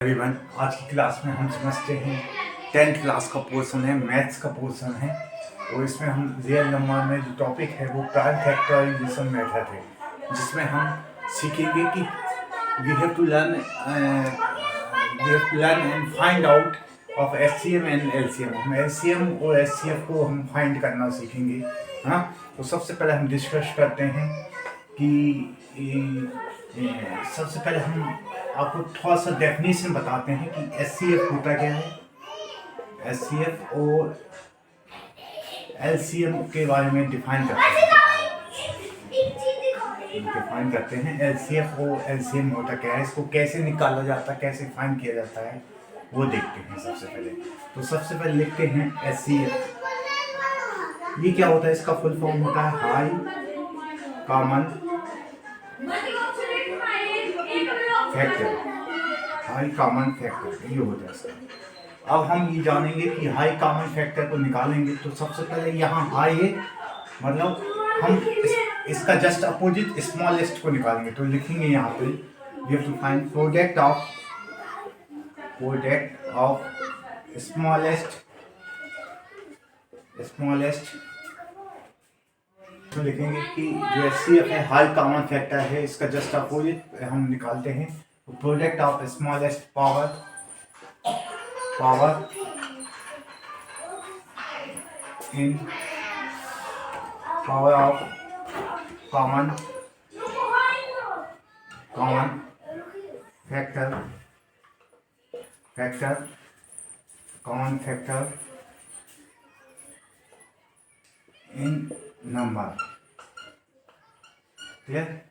Everyone, आज की class में हम समझते हैं 10th क्लास का पोर्शन है, मैथ्स का पोर्शन है। और इसमें हम रियल नंबर में जो टॉपिक है वो प्राइम फैक्टराइजेशन मेथड है, जिसमें हम सीखेंगे कि we have to learn and find out of HCM and LCM. हम एलसीएम और एचसीएफ को हम फाइंड करना सीखेंगे। हाँ, तो सबसे पहले हम डिस्कस करते हैं कि सबसे पहले हम आपको थोड़ा सा डेफिनेशन बताते हैं कि एचसीएफ होता क्या है। एचसीएफ और एलसीएम के बारे में डिफाइन करते हैं। एलसीएफ और एलसीएम होता क्या है, इसको कैसे निकाला जाता है, कैसे फाइंड किया जाता है, वो देखते हैं सबसे पहले। तो सबसे पहले लिखते हैं एचसीएफ। ये क्या होता है, इसका फुल फॉर्म होता है high common factor. High common factor ये होता है इसका। अब हम ये जानेंगे कि हाई कॉमन फैक्टर को निकालेंगे तो सबसे पहले यहाँ हाई है, मतलब हम इसका जस्ट अपोजिट स्मॉलेस्ट को निकालेंगे। तो लिखेंगे यहाँ पे we have to find product of smallest. तो लिखेंगे कि जो एचसीएफ है हाई कॉमन फैक्टर है, इसका जस्ट अपोजिट हम निकालते हैं। तो product of smallest power in power of common factor in number. Clear.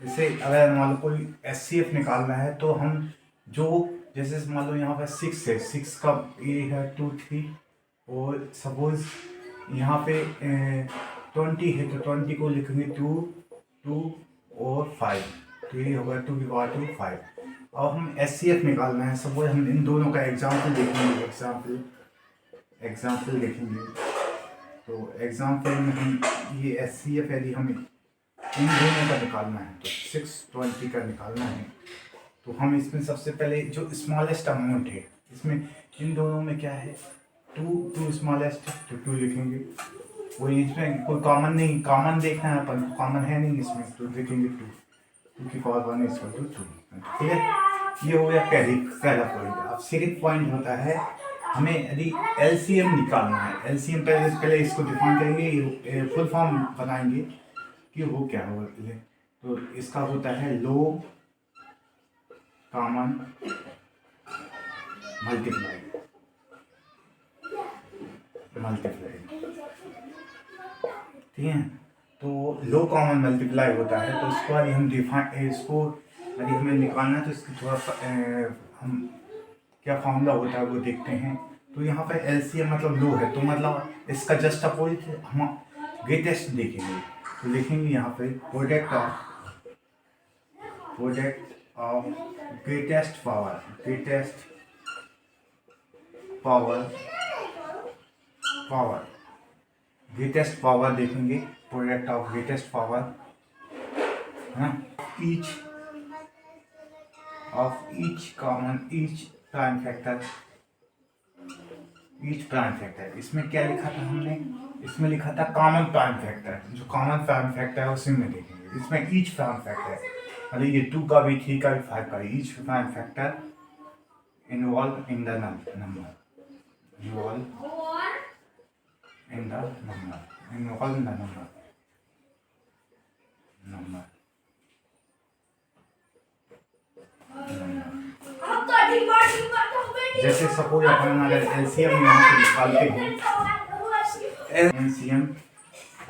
जैसे अगर मान लो कोई एचसीएफ निकालना है तो हम जो जैसे मान लो यहाँ पर 6 है, 6 का ये है 2 3, और सपोज यहाँ पे 20 है तो 20 को लिखेंगे 2 और 5, तो ये होगा 2 की पावर 2 5। अब हम एचसीएफ निकालना है, सपोज हम इन दोनों का एग्जाम्पल देखेंगे। एग्जाम्पल देखेंगे तो एग्जाम्पल में हम ये एचसीएफ यदि हमें इन दोनों का निकालना है तो 620 का निकालना है, तो हम इसमें सबसे पहले जो स्मॉलेस्ट अमाउंट है, इसमें इन दोनों में क्या है, 2 स्मॉलेस्ट तो 2 लिखेंगे। और इसमें कोई कॉमन नहीं, कॉमन देखना है अपन, कॉमन है नहीं इसमें, तो लिखेंगे 2 की पावर 1 इक्वल टू 2। ठीक है, ये हो गया पहला पॉइंट। अब सेकंड पॉइंट होता है हमें यदि एलसीएम निकालना है। एलसीएम पहले इसको डिफाइन करेंगे, फुल फॉर्म बताएंगे कि वो क्या होता है। तो इसका होता है लो कॉमन मल्टीप्लाई। ठीक है, तो लो कॉमन मल्टीप्लाई होता है। तो इसको यदि हम यदि हमें निकालना है तो इसकी थोड़ा सा हम क्या फॉर्मूला होता है वो देखते हैं। तो यहाँ पर एलसीएम मतलब लो है, तो मतलब इसका जस्ट अपोजिट हम ग्रेटेस्ट देखेंगे। तो लिखेंगे यहाँ पे प्रोडक्ट ऑफ ग्रेटेस्ट पावर देखेंगे। प्रोडक्ट ऑफ ग्रेटेस्ट पावर है ईच प्राइम फैक्टर। इसमें क्या लिखा था हमने, इसमें लिखा था कॉमन प्राइम फैक्टर। जो कॉमन प्राइम फैक्टर है उसी में देखेंगे। इसमें ईच प्राइम फैक्टर, मतलब ये 2 का भी, 3 का भी, 5 का भी, each prime factor involve in the number. जैसे सपोज अपन अगर एलसीएम यहाँ से निकालते हैं, एलसीएम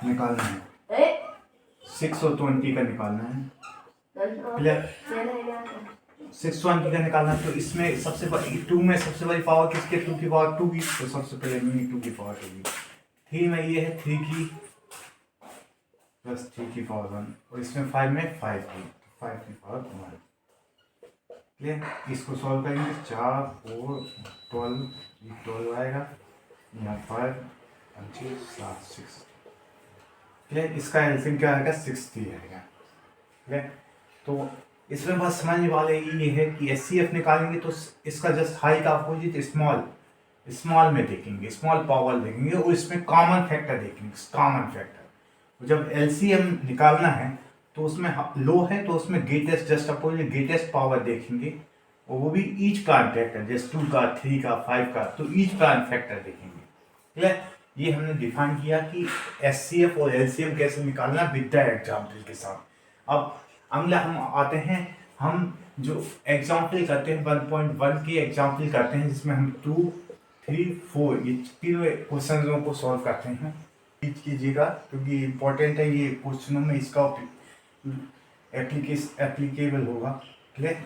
निकालना है 6 और 20 का निकालना है। 620 का निकालना है, तो इसमें सबसे बड़ी 2 में सबसे बड़ी पावर किसकी, 2 की पावर 2 की। तो सबसे पहले 2 की पावर 2 की। 3 में ये है 3 की प्लस 3 की पावर 1, और इसमें 5 में 5 की, 5 की पावर 1। क्लियर। इसको सॉल्व करेंगे 4 4 12, 12 आएगा यहाँ 5 5 7 6। क्लियर। इसका एलसीएम क्या आएगा, 60 आएगा। क्लियर। तो इसमें बस समझने वाले ये है कि HCF निकालेंगे तो इसका जस्ट हाई का अपोजिट स्मॉल, स्मॉल में देखेंगे, स्मॉल पावर देखेंगे और इसमें कॉमन फैक्टर देखेंगे, कॉमन फैक्टर। जब LCM निकालना है तो उसमें लो है तो उसमें greatest just opposite greatest power देखेंगे और वो भी ईच प्राइम फैक्टर, जैसे 2 का 3 का 5 का, तो ईच प्राइम फैक्टर देखेंगे। क्लियर? ये हमने डिफाइन किया कि HCF और LCM कैसे निकालना विद द एग्जाम्पल के साथ। अब अगला हम आते हैं, हम जो एग्जाम्पल करते हैं 1.1 के एग्जाम्पल करते हैं जिसमें हम 2, 3, 4 ये तीनों क्वेश्चनों को सॉल्व करते हैं। कीजिएगा क्योंकि इम्पोर्टेंट है, ये क्वेश्चनों में इसका एप्लीकेबल होगा। क्लियर?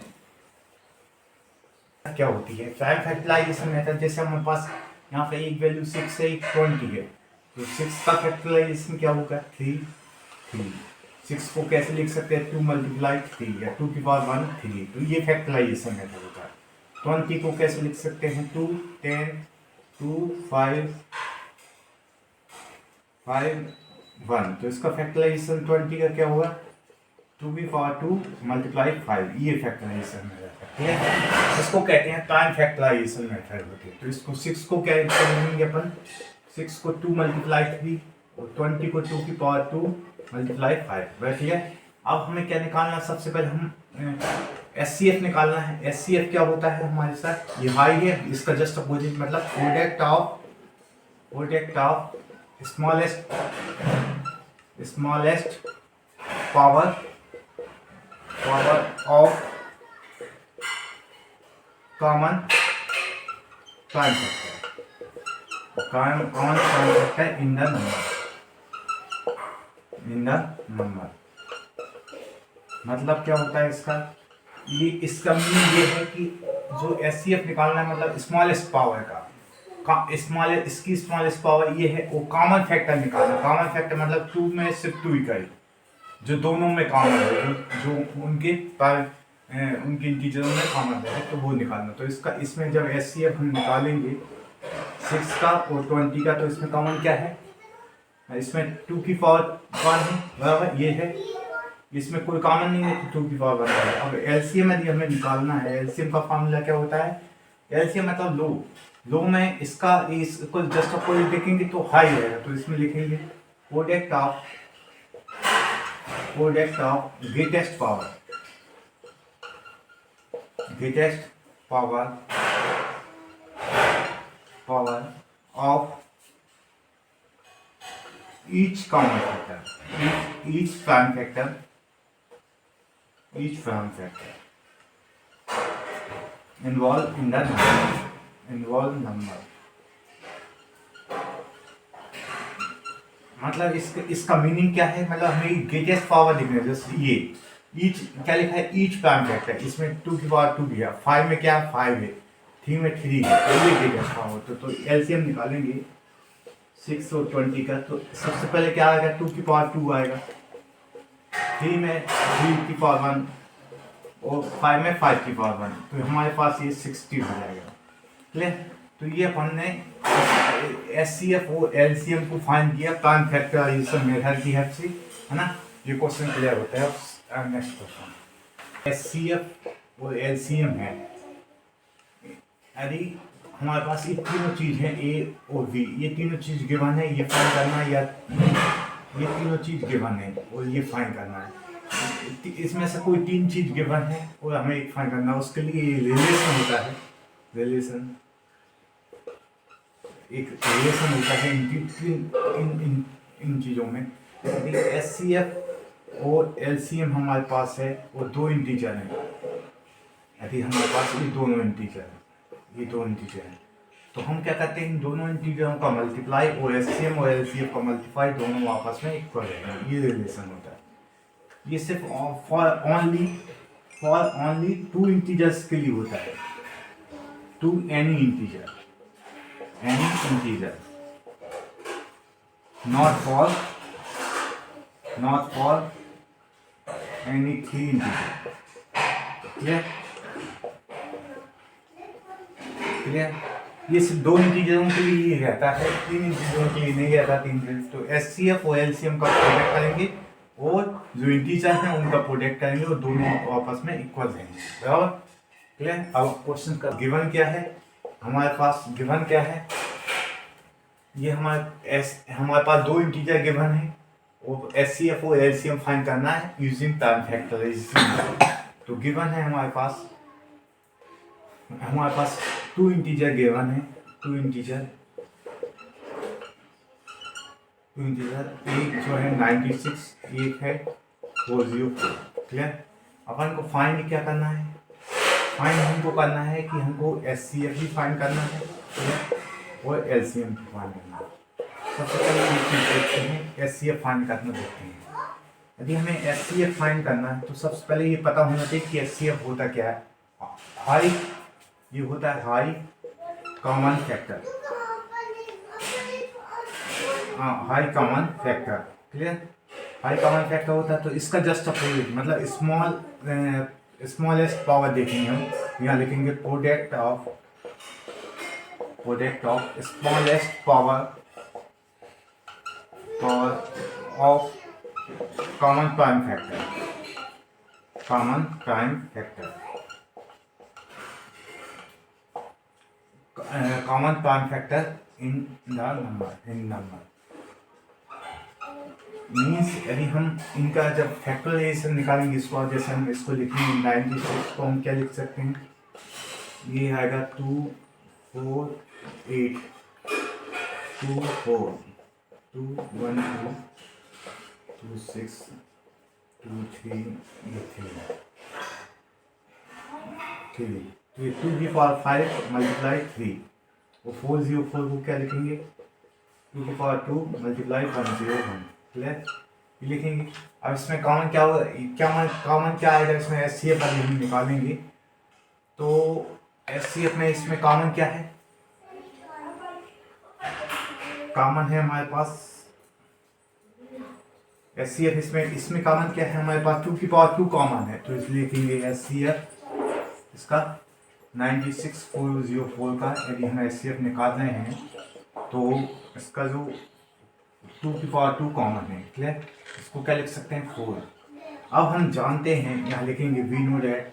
क्या होती है प्राइम फैक्टराइजेशन मेथड, जैसे हमारे पास यहाँ पे एक वैल्यू 6 है, एक 20 है, तो 6 का फैक्टराइजेशन क्या होगा 3। 6 को कैसे लिख सकते हैं 2 मल्टीप्लाई 3 या 2 की पावर 1 3, तो ये फैक्टराइजेशन मेथड होता है। 20 को कैसे लिख सकते हैं 2 10 2 5 5 1, तो इसका फैक्टराइजेशन 20 का क्या होगा 2 की पावर 2 मल्टीप्लाई 5, ये फैक्टराइजेशन मेथड है। इसको कहते हैं टाइम फैक्टराइजेशन मेथड होती है। तो इसको 6 को क्या करेंगे अपन, 6 को 2 मल्टीप्लाई 3 और 20 को 2 की पावर 2 मल्टीप्लाई 5, बैठ गया। अब हमें क्या निकालना, सबसे पहले हम HCF निकालना है। HCF क्या होता है हमारे साथ, ये हाई है, इसका जस्ट अपोजिट मतलब product of smallest power of common prime factor in the number. मतलब क्या होता है इसका, इसका मीनिंग ये है कि जो HCF निकालना है मतलब स्मॉलेस्ट पावर का इसकी स्मॉलेस्ट पावर ये है, वो कॉमन फैक्टर निकालना। कॉमन फैक्टर मतलब 2 में सिर्फ 2 ही करें, जो दोनों में कॉमन है, जो उनके इंटीजरों में कॉमन है, तो वो निकालना। तो इसमें जब HCF हम निकालेंगे 6 का और 20 का, तो इसमें कॉमन क्या है, इसमें 2 की पावर 1 है, बराबर ये है, इसमें कोई कॉमन नहीं है तो 2 की पावर 1 है। अब LCM यदि हमें निकालना है, LCM का फॉर्मूला क्या होता है, LCM मतलब लो में इसको जस्ट अपोजिट देखेंगे तो हाई रहेगा, तो इसमें लिखेंगे product of greatest power of each common factor, each prime factor involved in the number। मतलब इसका मीनिंग क्या है, मतलब हमें ग्रेटेस्ट पावर दिख रहा है, जैसे ये ईच क्या लिखा है, ईच प्राइम फैक्टर, इसमें 2 की पावर 2 दिया, 5 में क्या 5 है, 3 में 3 है, तो ये ग्रेटेस्ट पावर। तो LCM निकालेंगे 6 और 20 का, तो सबसे पहले क्या आएगा 2 की पावर 2 आएगा, 3 में 3 की पावर 1 और 5 में 5 की पावर 1, तो हमारे पास ये 60 हो जाएगा। क्लियर? तो ये अपन ने HCF और LCM को फाइंड किया प्राइम फैक्टराइजेशन मेथड की हेल्प से, है ना। ये क्वेश्चन क्लियर होता है। अब नेक्स्ट क्वेश्चन, HCF और LCM है, यदि हमारे पास ये तीनों चीज़ है A और B, ये तीनों चीज़ गिवन है, ये फाइंड करना है, या ये तीनों चीज़ गिवन है और ये फाइंड करना है। इसमें से कोई 3 चीज़ गिवन है और हमें एक फाइंड करना है, उसके लिए रिलेशन होता है, एक रिलेशन होता है इन चीज़ों में। HCF और LCM हमारे पास है और 2 इंटीजर हैं, यदि हमारे पास ये दोनों इंटीजर हैं, तो हम क्या करते हैं, इन दोनों इंटीजरों का मल्टीप्लाई और HCM और LCM का मल्टीप्लाई दोनों आपस में इक्वल है, ये रिलेशन होता है। ये सिर्फ फॉर ओनली 2 इंटीजर्स के लिए होता है, two any integer, not for any 3 integer. Clear? ये सिर्फ 2 इंटीजरों के लिए ही रहता है, 3 इंटीजरों के लिए नहीं रहता। 3 तो HCF और LCM का प्रोडक्ट करेंगे और जो इंटीजर हैं उनका प्रोडक्ट करेंगे और दोनों आपस में इक्वल रहेंगे। बराबर, क्लियर। अब क्वेश्चन का गिवन क्या है, हमारे पास गिवन क्या है, ये हमारे पास दो इंटीजर गिवन है और एचसीएफ और एलसीएम फाइंड करना है यूजिंग टाइम फैक्टराइजेशन। तो गिवन है हमारे पास टू इंटीजर गिवन है, टू इंटीजर एक जो है 96, एक है 404। क्लियर। अपन को फाइंड क्या करना है, फाइंड हमको करना है कि हमको एचसीएफ भी फाइंड करना है और एलसीएम भी फाइंड करना है। सबसे पहले देखते हैं एचसीएफ फाइंड करना देखते हैं। यदि हमें एचसीएफ फाइंड करना है तो सबसे पहले ये पता होना चाहिए कि एचसीएफ होता क्या है। हाई, ये होता है high common factor, high common factor. Clear. High common factor होता है तो इसका जस्ट अपोजिट मतलब स्मॉलेस्ट पावर देखेंगे हम, यहाँ लिखेंगे product of smallest power of common prime factor, common prime factor, common prime factor in number means यदि हम इनका जब फैक्टराइजेशन निकालेंगे इसको, जैसे हम इसको लिखेंगे 96 को हम क्या लिख सकते हैं, ये आएगा 2 4 8 2 4 2 1 2 2 6 2 3 3 तो ये 2 की पावर 5 मल्टीप्लाई 3 और 404 को क्या लिखेंगे 2 की पावर 2 मल्टीप्लाई 101। क्लियर, ये लिखेंगे। अब इसमें कॉमन क्या होगा, कॉमन क्या आएगा इसमें, एचसीएफ वाली हम निकालेंगे तो एचसीएफ में इसमें कॉमन क्या है, कॉमन है हमारे पास एचसीएफ, इसमें कॉमन क्या है हमारे पास 2 की पावर 2 कॉमन है तो इसलिए लिखेंगे एचसीएफ इसका 96404 का। यदि हम एचसीएफ निकाल रहे हैं तो इसका जो 2 की पावर 2 कॉमन है। क्लियर, इसको क्या लिख सकते हैं 4। अब हम जानते हैं, यहाँ लिखेंगे वी नो डेट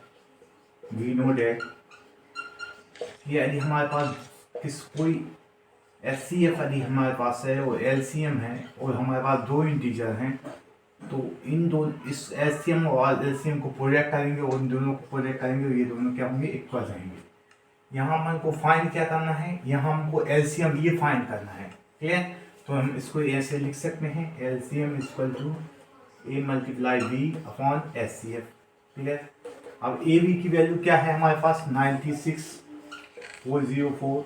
ये यदि हमारे पास कोई एचसीएफ यदि हमारे पास है और एलसीएम है और हमारे पास दो इंटीजर हैं तो इन दो इस एलसीएम और एलसीएम को प्रोडक्ट करेंगे और इन दोनों को प्रोडक्ट करेंगे और ये दोनों क्या होंगे, इक्वल रहेंगे। यहाँ हमको फाइंड क्या करना है, यहाँ हमको एलसीएम ये फाइंड करना है। क्लियर, तो हम इसको ऐसे लिख सकते हैं LCM equal to A multiply B upon HCF. Clear. अब ए बी की वैल्यू क्या है हमारे पास 96404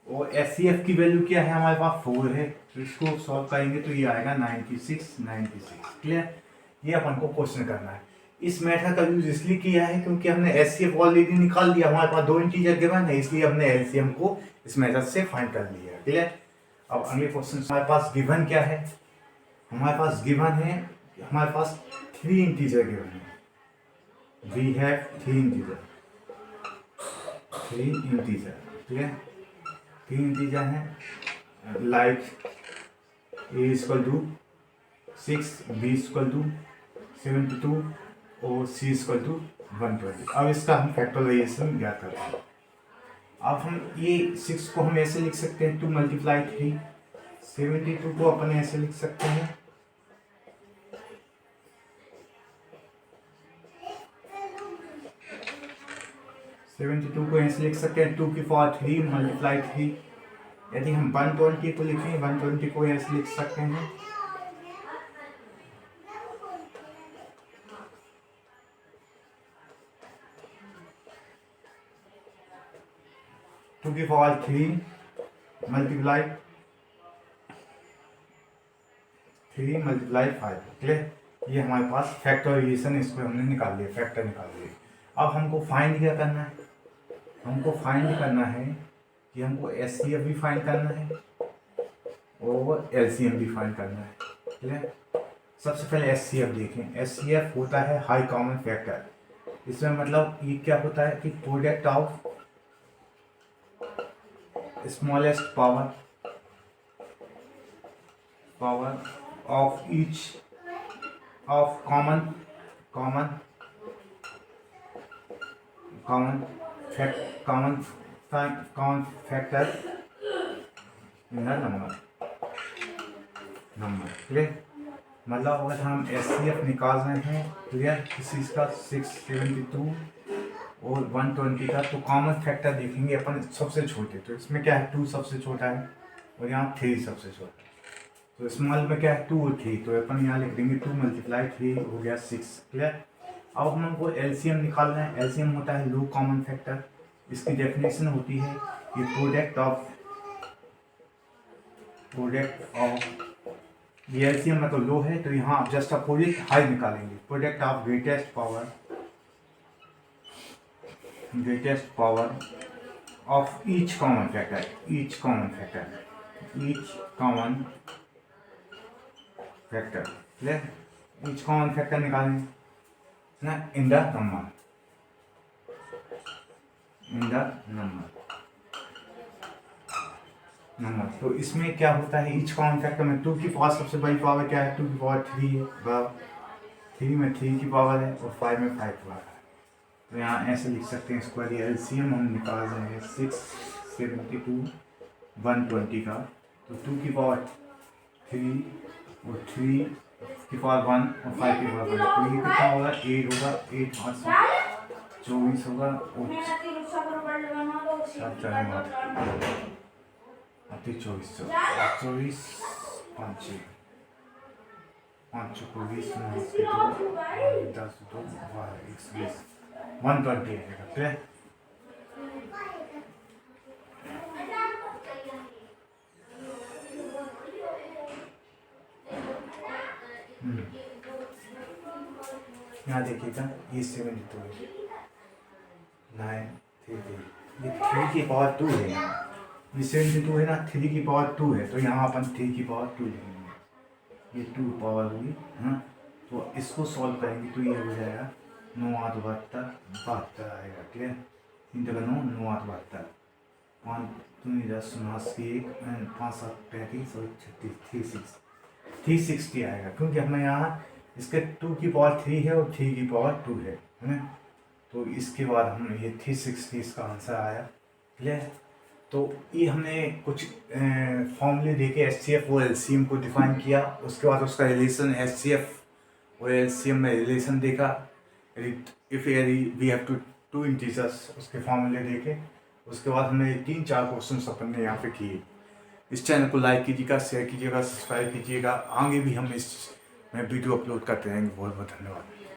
और एचसीएफ की वैल्यू क्या है हमारे पास 4 है, तो इसको सॉल्व करेंगे तो ये आएगा 96। क्लियर, ये अपन को क्वेश्चन करना है। इस मेथड का यूज इसलिए किया है क्योंकि हमने एचसीएफ ऑलरेडी निकाल दिया, हमारे पास दो इंटीजर गिवन है इसलिए हमने एलसीएम को इस मेथड से फाइंड कर लिया। क्लियर। अब अगले क्वेश्चन हमारे पास गिवन क्या है, हमारे पास गिवन है हमारे पास 3 इंटीजर गिवन है, we have 3 integer. Clear, 3 integer हैं like A equal to 6, B equal to 72 और सी इक्वल टू 120। अब इसका हम फैक्टराइजेशन ज्ञात करते हैं। अब हम ये 6 को हम ऐसे लिख सकते हैं 2 मल्टीप्लाई 3, 72 को अपन ऐसे लिख सकते हैं 72 को ऐसे लिख सकते हैं 2 की पावर 3 मल्टीप्लाई 3। यदि हम 120 को लिखें 120 को ऐसे लिख सकते हैं 2 की पावर 3 मल्टीप्लाई 5। क्लियर, ये हमारे पास फैक्टराइजेशन इसको हमने निकाल लिया, फैक्टर निकाल लिए। अब हमको फाइंड क्या करना है, हमको फाइंड करना है कि हमको एचसीएफ भी फाइंड करना है और एलसीएम भी फाइंड करना है। क्लियर, सबसे पहले एचसीएफ देखें। एचसीएफ होता है हाई कॉमन फैक्टर, इसमें मतलब ये क्या होता है कि product of smallest power of each of common common common common common factor in the number clear. मतलब अगर हम एचसीएफ निकाल रहे हैं क्लियर किसी का 672 और 120 का, तो कॉमन फैक्टर देखेंगे अपन सबसे छोटे, तो इसमें क्या है 2 सबसे छोटा है और यहाँ 3 सबसे छोटा है। तो स्मॉल में क्या है 2 और 3, तो अपन यहाँ लिख देंगे 2 × 3 हो गया 6 क्लियर। अब हम हमको एलसीएम निकालना है। एलसीएम होता है लो कॉमन फैक्टर। इसकी डेफिनेशन होती है कि प्रोडक्ट ऑफ ये एलसीएम में तो लो है, तो यहाँ आप जस्ट अपोजिट हाई निकालेंगे। Product of greatest power of each common factor clear. Each common factor निकालेंगे ना इन द नंबर। तो इसमें क्या होता है ईच कॉमन फैक्टर में 2 की पावर सबसे बड़ी पावर क्या है 2 की पावर 3 है, 3 में 3 की पावर है और 5 में 5 की पावर है। तो यहाँ ऐसे लिख सकते हैं इसको एलसीएम हम निकाल रहे हैं 672 120 का, तो 2 की पावर 3 और 3 की पावर 1 और 5 की पावर 1, तो ये कितना होगा 8 होगा, 8 5 24 होगा और 24 5 को 20 10 2 120 120 आएगा क्लियर। यहाँ देखिएगा ये 72 है 9 3 ये 3 की पावर 2 है, ये 72 है ना 3 की पावर 2 है, तो यहाँ अपन 3 की पावर 2 लिखेंगे, ये 2 पावर हुई हाँ। तो इसको सॉल्व करेंगे तो ये हो जाएगा 9 8 72 आएगा क्लियर। 3 जगह 9 9 8 72 5 2 10 1 5 7 35 और 36 360 आएगा, क्योंकि हमें यहाँ इसके 2 की पावर 3 है और 3 की पावर 2 है ना। तो इसके बाद हम ये 360 इसका आंसर आया क्लियर। तो ये हमने कुछ फॉर्मूले देके एचसीएफ और एलसीएम को डिफाइन किया, उसके बाद उसका रिलेशन एचसीएफ और एलसीएम में रिलेशन देखा। If we have two integers उसके फॉर्मूले देखे, उसके बाद हमने 3-4 क्वेश्चन अपन ने यहाँ पे किए। इस चैनल को लाइक कीजिएगा, शेयर कीजिएगा, सब्सक्राइब कीजिएगा। आगे भी हम इस वीडियो अपलोड करते रहेंगे। बहुत बहुत धन्यवाद।